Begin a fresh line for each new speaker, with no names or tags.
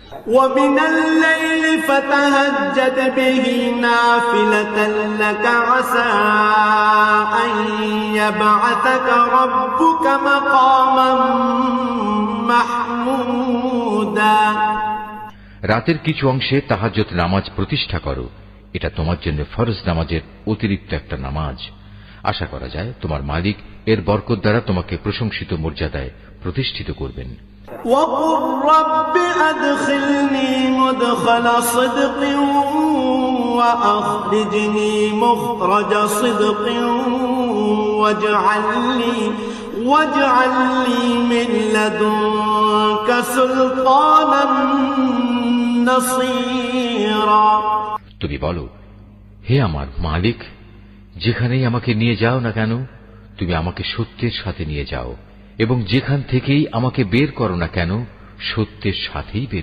ومن الليل فتهجد به نافلة لك عسى أن يبعثك ربك مقاما محمودا।
রাতের কিছু অংশে তাহাজ্জুদ নামাজ প্রতিষ্ঠা করো, এটা তোমার জন্য ফরজ নামাজের অতিরিক্ত একটা নামাজ। আশা করা যায় তোমার মালিক এর বরকত দ্বারা তোমাকে প্রশংসিত মর্যাদায় প্রতিষ্ঠিত করবেন।
وقل رب أدخلني مدخل صدق وأخرجني مخرج صدق واجعل لي من لدنك سلطانا نصيرا।
তুমি বলো, হে আমার মালিক, যেখানেই আমাকে নিয়ে যাও না কেন তুমি আমাকে সত্যের সাথে নিয়ে যাও, এবং যেখান থেকেই আমাকে বের করো না কেন সত্যের সাথেই বের